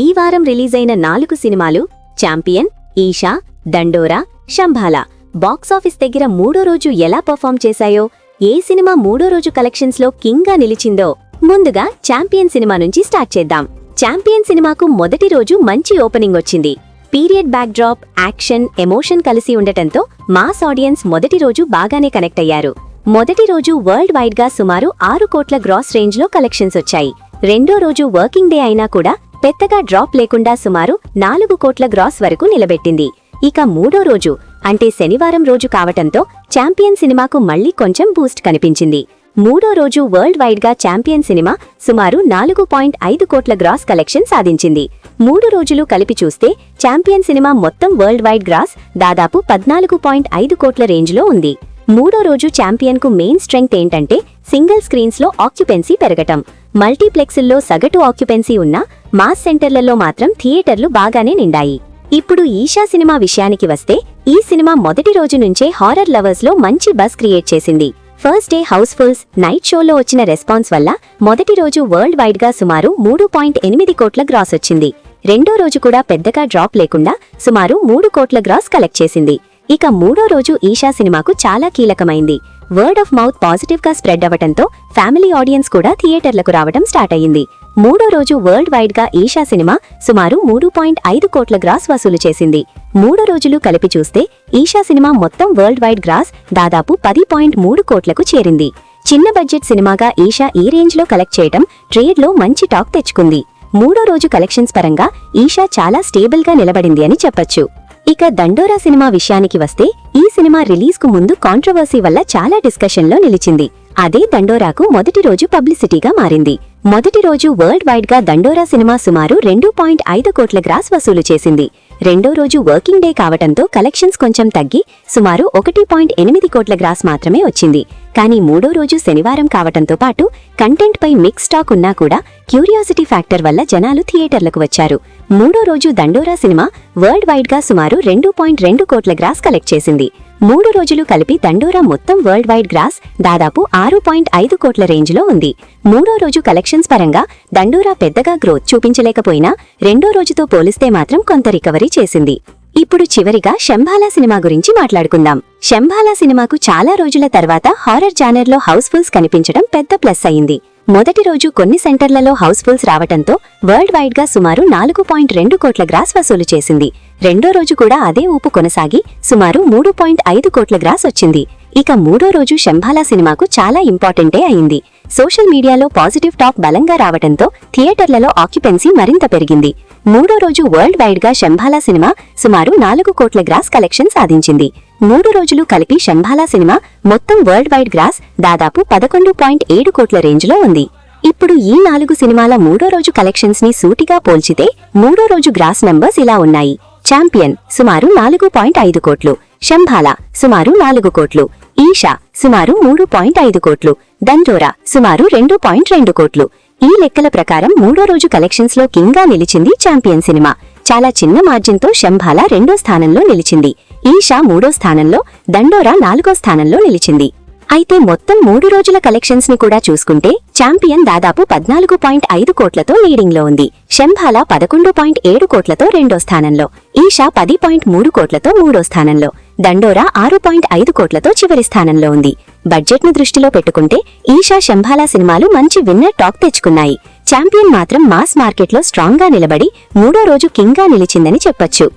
ఈ వారం రిలీజ్ అయిన 4 సినిమాలు ఛాంపియన్, ఈషా, దండోరా, శంభాలా బాక్సాఫీస్ దగ్గర మూడో రోజు ఎలా పర్ఫామ్ చేశాయో, ఏ సినిమా మూడో రోజు కలెక్షన్స్ లో కింగ్ గా నిలిచిందో ముందుగా ఛాంపియన్ సినిమా నుంచి స్టార్ట్ చేద్దాం. ఛాంపియన్ సినిమాకు మొదటి రోజు మంచి ఓపెనింగ్ వచ్చింది. Period back drop, action, emotion కలిసి ఉండటంతో మాస్ ఆడియన్స్ మొదటి రోజు బాగానే కనెక్ట్ అయ్యారు. మొదటి రోజు వరల్డ్ వైడ్ గా సుమారు 6 కోట్ల గ్రాస్ రేంజ్ లో కలెక్షన్స్ వచ్చాయి. రెండో రోజు వర్కింగ్ డే అయినా కూడా పెద్దగా డ్రాప్ లేకుండా సుమారు 4 కోట్ల గ్రాస్ వరకు నిలబెట్టింది. ఇక మూడో రోజు అంటే శనివారం రోజు కావటంతో ఛాంపియన్ సినిమాకు మళ్లీ కొంచెం బూస్ట్ కనిపించింది. మూడో రోజు వరల్డ్ వైడ్ గా ఛాంపియన్ సినిమా సుమారు 4.5 కోట్ల గ్రాస్ కలెక్షన్ సాధించింది. 3 రోజులు కలిపి చూస్తే ఛాంపియన్ సినిమా మొత్తం వరల్డ్ వైడ్ గ్రాస్ దాదాపు 14.5 కోట్ల రేంజ్లో ఉంది. మూడో రోజు ఛాంపియన్ కు మెయిన్ స్ట్రెంగ్త్ ఏంటంటే సింగిల్ స్క్రీన్స్ లో ఆక్యుపెన్సీ పెరగటం. మల్టీప్లెక్స్ల్లో సగటు ఆక్యుపెన్సీ ఉన్న మాస్ సెంటర్లలో మాత్రం థియేటర్లు బాగానే నిండాయి. ఇప్పుడు ఈషా సినిమా విషయానికి వస్తే ఈ సినిమా మొదటి రోజు నుంచే హారర్ లవర్స్ లో మంచి బజ్ క్రియేట్ చేసింది. ఫస్ట్ డే హౌస్ఫుల్స్, నైట్ షోలో వచ్చిన రెస్పాన్స్ వల్ల మొదటి రోజు వరల్డ్ వైడ్ గా సుమారు 3.8 కోట్ల గ్రాస్ వచ్చింది. రెండో రోజు కూడా పెద్దగా డ్రాప్ లేకుండా సుమారు 3 కోట్ల గ్రాస్ కలెక్ట్ చేసింది. ఇక మూడో రోజు ఈషా సినిమాకు చాలా కీలకమైంది. వర్డ్ ఆఫ్ మౌత్ పాజిటివ్ గా స్ప్రెడ్ అవ్వటంతో ఫ్యామిలీ ఆడియన్స్ కూడా థియేటర్లకు రావడం స్టార్ట్ అయ్యింది. మూడో రోజు వరల్డ్ వైడ్ గా ఈషా సినిమా సుమారు 3.5 కోట్ల గ్రాస్ వసూలు చేసింది. 3 రోజులు కలిపి చూస్తే ఈషా సినిమా మొత్తం వరల్డ్ వైడ్ గ్రాస్ దాదాపు 10.3 కోట్లకు చేరింది. చిన్న బడ్జెట్ సినిమాగా ఈషా ఈ రేంజ్ లో కలెక్ట్ చేయడం ట్రేడ్ లో మంచి టాక్ తెచ్చుకుంది. మూడో రోజు కలెక్షన్స్ పరంగా ఈషా చాలా స్టేబుల్ గా నిలబడింది అని చెప్పొచ్చు. ఇక దండోరా సినిమా విషయానికి వస్తే ఈ సినిమా రిలీజ్ కు ముందు కాంట్రవర్సీ వల్ల చాలా డిస్కషన్ లో నిలిచింది. అదే దండోరాకు మొదటి రోజు పబ్లిసిటీగా మారింది. మొదటి రోజు వరల్డ్ వైడ్ గా దండోరా సినిమా సుమారు 2.5 కోట్ల గ్రాస్ వసూలు చేసింది. రెండో రోజు వర్కింగ్ డే కావటంతో కలెక్షన్స్ కొంచెం తగ్గి సుమారు 1.8 కోట్ల గ్రాస్ మాత్రమే వచ్చింది. కానీ మూడో రోజు శనివారం కావటంతో పాటు కంటెంట్ పై మిక్స్ టాక్ ఉన్నా కూడా క్యూరియాసిటీ ఫ్యాక్టర్ వల్ల జనాలు థియేటర్లకు వచ్చారు. మూడో రోజు దండోరా సినిమా వరల్డ్ వైడ్ గా సుమారు 2.2 కోట్ల గ్రాస్ కలెక్ట్ చేసింది. 3 రోజులు కలిపి దండోరా మొత్తం వరల్డ్ వైడ్ గ్రాస్ దాదాపు 6.5 కోట్ల రేంజ్లో ఉంది. మూడో రోజు కలెక్షన్స్ పరంగా దండోరా పెద్దగా గ్రోత్ చూపించలేకపోయినా రెండో రోజుతో పోలిస్తే మాత్రం కొంత రికవరీ చేసింది. ఇప్పుడు చివరిగా శంభాలా సినిమా గురించి మాట్లాడుకుందాం. శంభాలా సినిమాకు చాలా రోజుల తర్వాత హారర్ జానర్లో హౌస్ఫుల్స్ కనిపించడం పెద్ద ప్లస్ అయింది. మొదటి రోజు కొన్ని సెంటర్లలో హౌస్ఫుల్స్ రావటంతో వరల్డ్ వైడ్ గా సుమారు 4.2 కోట్ల గ్రాస్ వసూలు చేసింది. రెండో రోజు కూడా అదే ఊపు కొనసాగి సుమారు 3.5 కోట్ల గ్రాస్ వచ్చింది. ఇక మూడో రోజు శంభాలా సినిమాకు చాలా ఇంపార్టెంటే అయింది. సోషల్ మీడియాలో పాజిటివ్ టాక్ బలంగా రావటంతో థియేటర్లలో ఆక్యుపెన్సీ మరింత పెరిగింది. మూడో రోజు వరల్డ్ వైడ్ గా శంభాలా సినిమా సుమారు 4 కోట్ల గ్రాస్ కలెక్షన్ సాధించింది. 3 రోజులు కలిపి శంభాలా సినిమా మొత్తం వరల్డ్ వైడ్ గ్రాస్ దాదాపు 11.7 కోట్ల రేంజ్లో ఉంది. ఇప్పుడు ఈ 4 సినిమాల మూడో రోజు కలెక్షన్స్ ని సూటిగా పోల్చితే మూడో రోజు గ్రాస్ నంబర్స్ ఇలా ఉన్నాయి. ఛాంపియన్ సుమారు 4.5 కోట్లు, శంభాలా సుమారు 4 కోట్లు, ఈషా సుమారు 3.5 కోట్లు, దండోరా సుమారు 2.2 కోట్లు. ఈ లెక్కల ప్రకారం మూడో రోజు కలెక్షన్స్ లో కింగ్ గా నిలిచింది ఛాంపియన్ సినిమా. చాలా చిన్న మార్జిన్తో శంభాలా 2వ స్థానంలో నిలిచింది. ఈషా 3వ స్థానంలో, దండోరా 4వ స్థానంలో నిలిచింది. అయితే మొత్తం 3 రోజుల కలెక్షన్స్ ని కూడా చూసుకుంటే ఛాంపియన్ దాదాపు 14.5 కోట్లతో లీడింగ్ లో ఉంది. శంభాలా 11.7 కోట్లతో 2వ స్థానంలో, ఈషా 10.3 కోట్లతో 3వ స్థానంలో, దండోరా 6.5 కోట్లతో చివరి స్థానంలో ఉంది. బడ్జెట్ ను దృష్టిలో పెట్టుకుంటే ఈషా, శంభాలా సినిమాలు మంచి విన్నర్ టాక్ తెచ్చుకున్నాయి. ఛాంపియన్ మాత్రం మాస్ మార్కెట్లో స్ట్రాంగ్ గా నిలబడి మూడో రోజు కింగ్ గా నిలిచిందని చెప్పొచ్చు.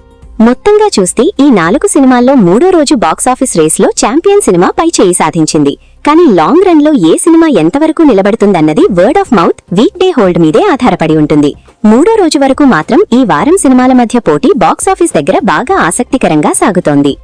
మొత్తంగా చూస్తే ఈ 4 సినిమాల్లో మూడో రోజు బాక్సాఫీస్ రేస్ లో ఛాంపియన్ సినిమా పై చేయి సాధించింది. కానీ లాంగ్ రన్ లో ఏ సినిమా ఎంతవరకు నిలబడుతుందన్నది word of mouth, weekday hold మీదే ఆధారపడి ఉంటుంది. మూడో రోజు వరకు మాత్రం ఈ వారం సినిమాల మధ్య పోటీ బాక్సాఫీస్ దగ్గర బాగా ఆసక్తికరంగా సాగుతోంది.